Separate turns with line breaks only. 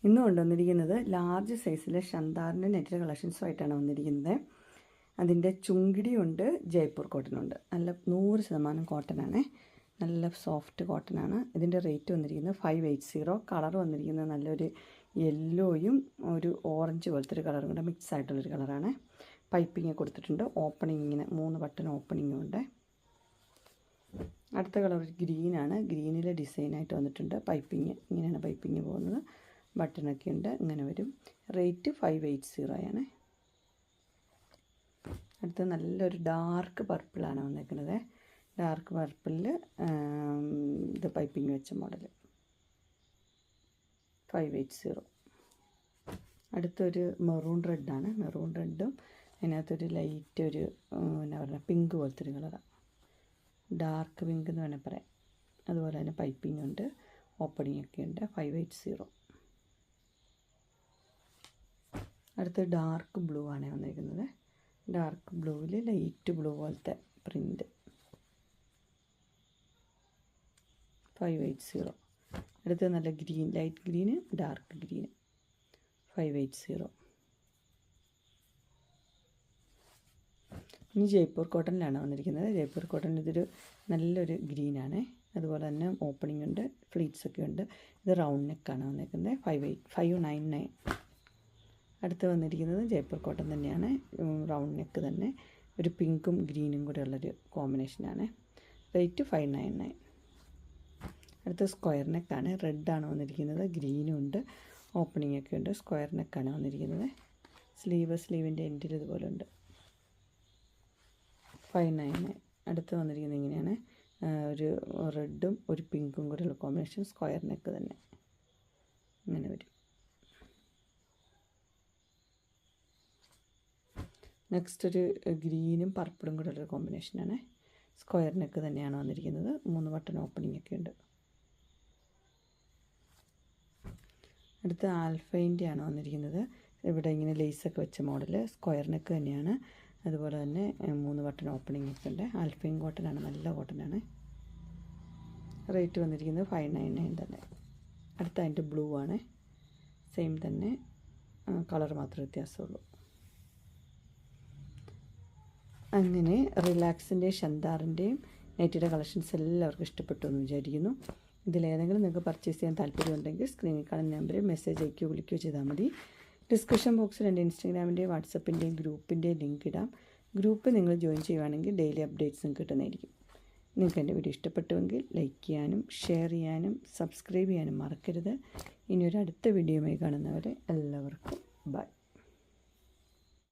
ഇന്ന് കൊണ്ടുവന്നിരിക്കുന്നത് large സൈസിലെ ഷന്താറിൻ്റെ net കളക്ഷൻസുമായിട്ടാണ് വന്നിരിക്കുന്നത്. അതിൻ്റെ ചുങ്കിടിയുണ്ട്, ജയ്പൂർ കോട്ടനുണ്ട്. നല്ല 100% കോട്ടനാണ്, നല്ല സോഫ്റ്റ് കോട്ടനാണ്. ഇതിൻ്റെ റേറ്റ് വന്നിരിക്കുന്നത് 580. കളർ വന്നിരിക്കുന്നത് നല്ലൊരു യെല്ലോയും ഒരു ഓറഞ്ച് പോലത്തെ ഒരു കളറും കൂടെ മിക്സ് ആയിട്ടുള്ളൊരു കളറാണ്. പൈപ്പിങ് കൊടുത്തിട്ടുണ്ട്, ഓപ്പണിങ് ഇങ്ങനെ 3 ബട്ടൺ ഓപ്പണിങ്ങും ഉണ്ട്. അടുത്ത കളർ ഒരു ഗ്രീനാണ്. ഗ്രീനിലെ ഡിസൈനായിട്ട് വന്നിട്ടുണ്ട്. പൈപ്പിങ് ഇങ്ങനെയാണ് പൈപ്പിങ് പോകുന്നത്. ബട്ടണൊക്കെ ഉണ്ട്, ഇങ്ങനെ വരും. റേറ്റ് 580 ആണ്. അടുത്ത നല്ലൊരു ഡാർക്ക് പർപ്പിളാണ് വന്നേക്കുന്നത്. ഡാർക്ക് പർപ്പിളിൽ ഇത് പൈപ്പിങ് വെച്ച മോഡൽ 580. അടുത്തൊരു മെറൂൺ റെഡാണ്. മെറൂൺ റെഡും അതിനകത്തൊരു ലൈറ്റ് ഒരു എന്നാ പറയുക പിങ്ക് പോലത്തെ ഒരു കളറാണ്. ഡാർക്ക് പിങ്ക് എന്ന് വേണേൽ പറയാം. അതുപോലെ തന്നെ പൈപ്പിംഗ് ഉണ്ട്, ഓപ്പണിംഗ് ഒക്കെ ഉണ്ട്. 580. അടുത്ത് ഡാർക്ക് ബ്ലൂ ആണ് വന്നിരിക്കുന്നത്. ഡാർക്ക് ബ്ലൂവിൽ ലൈറ്റ് ബ്ലൂ പോലത്തെ പ്രിൻ്റ് 580. അടുത്ത് നല്ല green, light green, dark green 580. ഇനി ജയ്പൂർ കോട്ടണിലാണ് വന്നിരിക്കുന്നത്. ജയ്പൂർ കോട്ടൺ ഇതൊരു നല്ലൊരു ഗ്രീനാണ്. അതുപോലെ തന്നെ ഓപ്പണിംഗ് ഉണ്ട്, ഫ്ലീറ്റ്സൊക്കെ ഉണ്ട്. ഇത് റൗണ്ട് നെക്കാണ് വന്നിരിക്കുന്നത്. 599. അടുത്ത് വന്നിരിക്കുന്നത് ജയ്പൂർ കോട്ടൺ തന്നെയാണ്, റൗണ്ട് നെക്ക് തന്നെ. ഒരു പിങ്കും ഗ്രീനും കൂടെ ഉള്ളൊരു കോമ്പിനേഷനാണ്. റേറ്റ് 599. അടുത്ത സ്ക്വയർ നെക്കാണ്. റെഡാണ് വന്നിരിക്കുന്നത്, ഗ്രീനും ഉണ്ട്, ഓപ്പണിംഗ് ഒക്കെ ഉണ്ട്. സ്ക്വയർ നെക്കാണ് വന്നിരിക്കുന്നത്. സ്ലീവിൻ്റെ എൻഡിൽ ഇതുപോലെ ഉണ്ട്. 599. അടുത്ത് വന്നിരിക്കുന്നത് ഇങ്ങനെയാണ്, ഒരു റെഡും ഒരു പിങ്കും കൂടെയുള്ള കോമ്പിനേഷൻ. സ്ക്വയർ നെക്ക് തന്നെ ഇങ്ങനെ വരും. നെക്സ്റ്റ് ഒരു ഗ്രീനും പർപ്പിളും കൂടെ ഉള്ളൊരു കോമ്പിനേഷനാണ്. സ്ക്വയർ നെക്ക് തന്നെയാണ് വന്നിരിക്കുന്നത്. 3 ബട്ടൺ ഓപ്പണിംഗ് ഒക്കെ ഉണ്ട്. അടുത്ത് ആൽഫൈൻ്റെ ആണ് വന്നിരിക്കുന്നത്. ഇവിടെ ഇങ്ങനെ ലേസൊക്കെ വെച്ച മോഡൽ. സ്ക്വയർ നെക്ക് തന്നെയാണ്. അതുപോലെ തന്നെ 3 ബട്ടൺ ഓപ്പണിംഗ് ഒക്കെ ഉണ്ട്. ആൽഫൈൻ കോട്ടനാണ്, നല്ല കോട്ടനാണ്. റേറ്റ് വന്നിരിക്കുന്നത് 599 തന്നെ. അടുത്ത അതിൻ്റെ ബ്ലൂ ആണ്. സെയിം തന്നെ, കളർ മാത്രമേ വ്യത്യാസമുള്ളൂ. അങ്ങനെ റിലാക്സിൻ്റെയും ഷന്താറിൻ്റെയും നൈറ്റിയുടെ കളക്ഷൻസ് എല്ലാവർക്കും ഇഷ്ടപ്പെട്ടു എന്ന് വിചാരിക്കുന്നു. ഇതിലേതെങ്കിലും നിങ്ങൾക്ക് പർച്ചേസ് ചെയ്യാൻ താല്പര്യമുണ്ടെങ്കിൽ സ്ക്രീനിൽ കാണുന്ന നമ്പറിൽ മെസ്സേജ് അയക്കുകയോ വിളിക്കുകയോ ചെയ്താൽ മതി. ഡിസ്ക്രിപ്ഷൻ ബോക്സിൽ എൻ്റെ ഇൻസ്റ്റാഗ്രാമിൻ്റെയും വാട്സപ്പിൻ്റെയും ഗ്രൂപ്പിൻ്റെയും ലിങ്ക് ഇടാം. ഗ്രൂപ്പ് നിങ്ങൾ ജോയിൻ ചെയ്യുകയാണെങ്കിൽ ഡെയിലി അപ്ഡേറ്റ്സും കിട്ടുന്നതായിരിക്കും. നിങ്ങൾക്ക് എൻ്റെ വീഡിയോ ഇഷ്ടപ്പെട്ടുവെങ്കിൽ ലൈക്ക് ചെയ്യാനും ഷെയർ ചെയ്യാനും സബ്സ്ക്രൈബ് ചെയ്യാനും മറക്കരുത്. ഇനി ഒരു അടുത്ത വീഡിയോയുമായി കാണുന്നവരെ